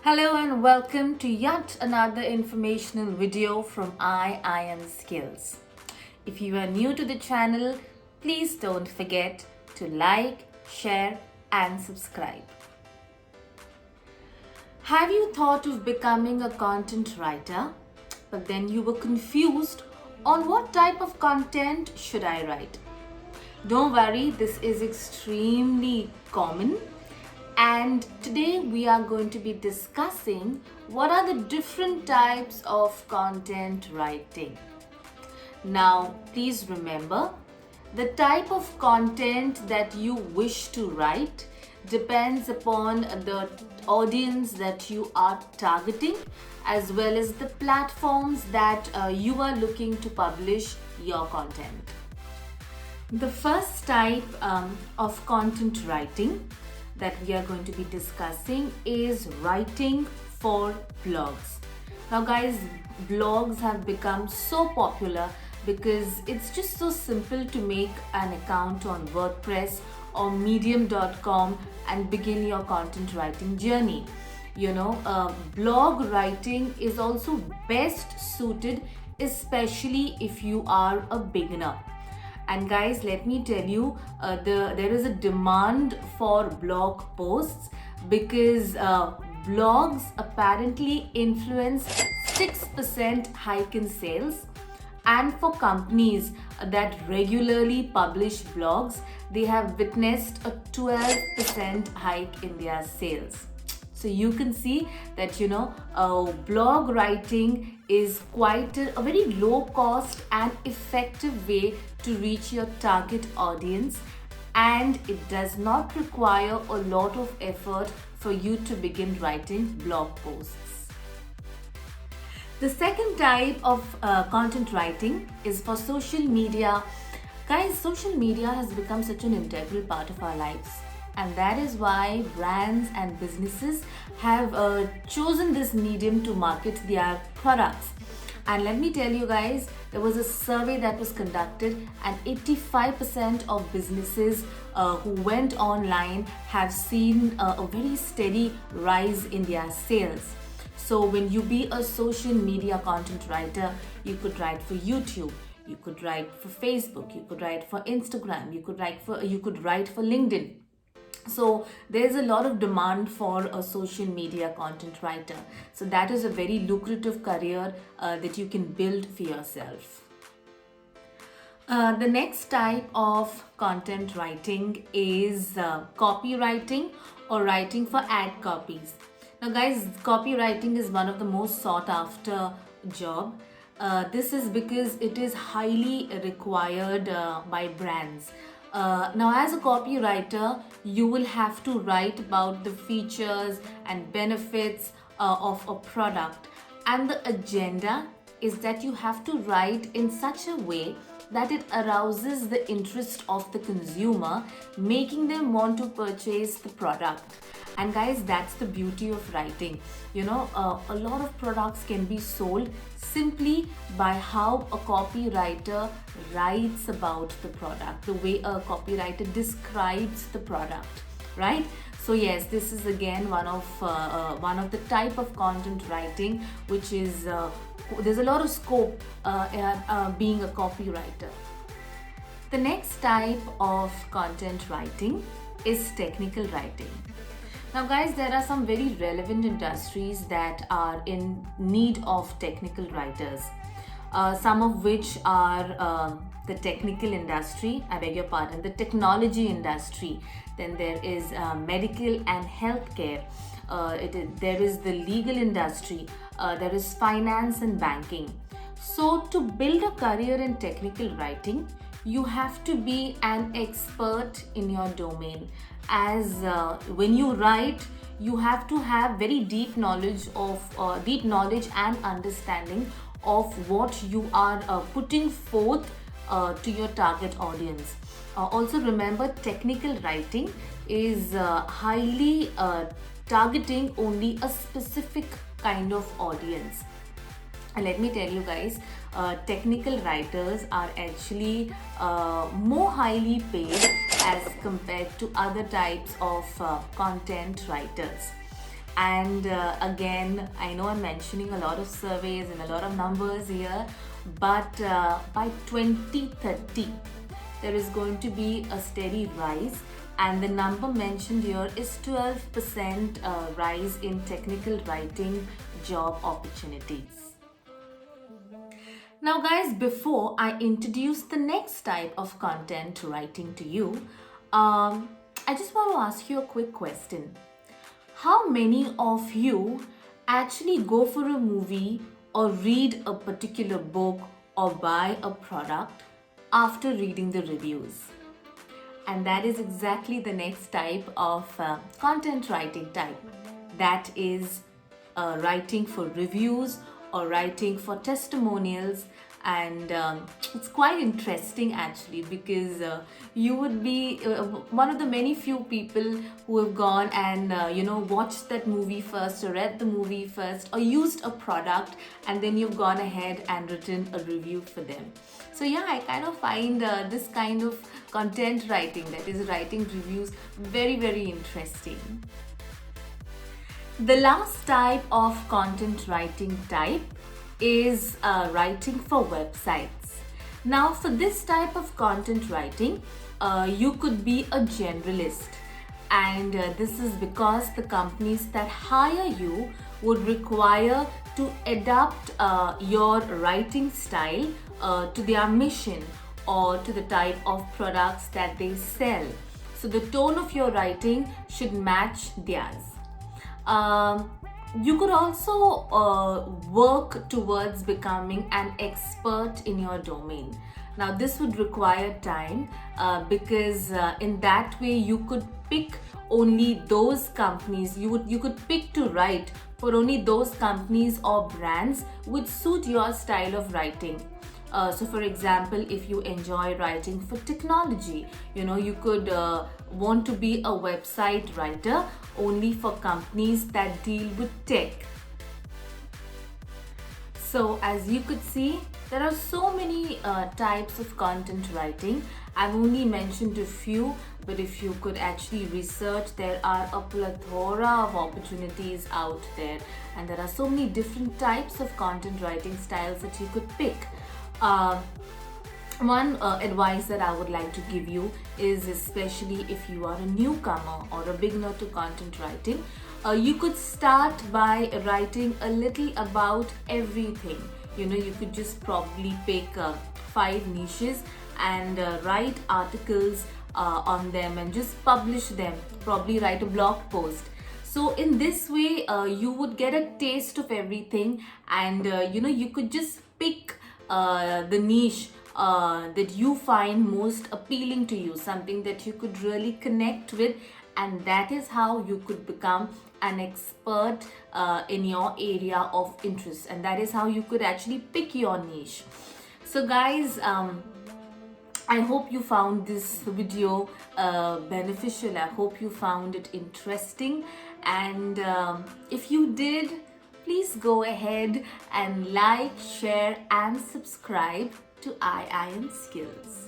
Hello and welcome to yet another informational video from I Am Skills. If you are new to the channel, please don't forget to like, share and subscribe. Have you thought of becoming a content writer, but then you were confused on what type of content should I write? Don't worry, this is extremely common. And today we are going to be discussing what are the different types of content writing. Now, please remember, the type of content that you wish to write depends upon the audience that you are targeting, as well as the platforms that you are looking to publish your content. The first type of content writing that we are going to be discussing is writing for blogs. Now guys, blogs have become so popular because it's just so simple to make an account on WordPress or medium.com and begin your content writing journey. Blog writing is also best suited, especially if you are a beginner. And guys, let me tell you, there is a demand for blog posts because blogs apparently influence 6% hike in sales. And for companies that regularly publish blogs, they have witnessed a 12% hike in their sales. So you can see that blog writing is quite a very low cost and effective way to reach your target audience, and it does not require a lot of effort for you to begin writing blog posts. The second type of content writing is for social media. Guys, social media has become such an integral part of our lives. And that is why brands and businesses have chosen this medium to market their products. And let me tell you guys, there was a survey that was conducted and 85% of businesses who went online have seen a very steady rise in their sales. So when you be a social media content writer, you could write for YouTube, you could write for Facebook, you could write for Instagram, you could write for LinkedIn. So there's a lot of demand for a social media content writer. So that is a very lucrative career that you can build for yourself. The next type of content writing is copywriting or writing for ad copies. Now guys, copywriting is one of the most sought after job. This is because it is highly required by brands. Now as a copywriter, you will have to write about the features and benefits of a product, and the agenda is that you have to write in such a way that it arouses the interest of the consumer, making them want to purchase the product. And guys, that's the beauty of writing. A lot of products can be sold simply by how a copywriter writes about the product, the way a copywriter describes the product, right? So yes, this is again one of the type of content writing which is there's a lot of scope being a copywriter. The next type of content writing is technical writing. Now guys, there are some very relevant industries that are in need of technical writers, some of which are the technical industry, the technology industry. Then there is medical and healthcare. There is the legal industry. There is finance and banking. So to build a career in technical writing, you have to be an expert in your domain. As when you write, you have to have very deep knowledge and understanding of what you are putting forth to your target audience. Also remember, technical writing is highly targeting only a specific kind of audience. And let me tell you guys, technical writers are actually more highly paid as compared to other types of content writers. And again, I know I'm mentioning a lot of surveys and a lot of numbers here, but by 2030, there is going to be a steady rise, and the number mentioned here is 12% rise in technical writing job opportunities. Now guys, before I introduce the next type of content writing to you, I just want to ask you a quick question. How many of you actually go for a movie or read a particular book or buy a product after reading the reviews? And that is exactly the next type of content writing type. That is writing for reviews or writing for testimonials. And it's quite interesting actually, because you would be one of the many few people who have gone and watched that movie first, or read the movie first, or used a product, and then you've gone ahead and written a review for them. So yeah, I kind of find this kind of content writing, that is writing reviews, very, very interesting. The last type of content writing type is writing for websites. Now for this type of content writing, you could be a generalist, and this is because the companies that hire you would require to adapt your writing style to their mission or to the type of products that they sell. So the tone of your writing should match theirs. You could also work towards becoming an expert in your domain. Now this would require time because in that way you could pick only those companies, you could pick to write for only those companies or brands which suit your style of writing. So for example, if you enjoy writing for technology, you could want to be a website writer only for companies that deal with tech. So as you could see, there are so many types of content writing. I've only mentioned a few, but if you could actually research, there are a plethora of opportunities out there, and there are so many different types of content writing styles that you could pick. One advice that I would like to give you is, especially if you are a newcomer or a beginner to content writing, you could start by writing a little about everything. You could just probably pick 5 niches and write articles on them and just publish them, probably write a blog post. So in this way, you would get a taste of everything, and you could just pick the niche that you find most appealing to you, something that you could really connect with, and that is how you could become an expert in your area of interest, and that is how you could actually pick your niche. So guys, I hope you found this video beneficial. I hope you found it interesting, and if you did, please go ahead and like, share and subscribe to IIM Skills.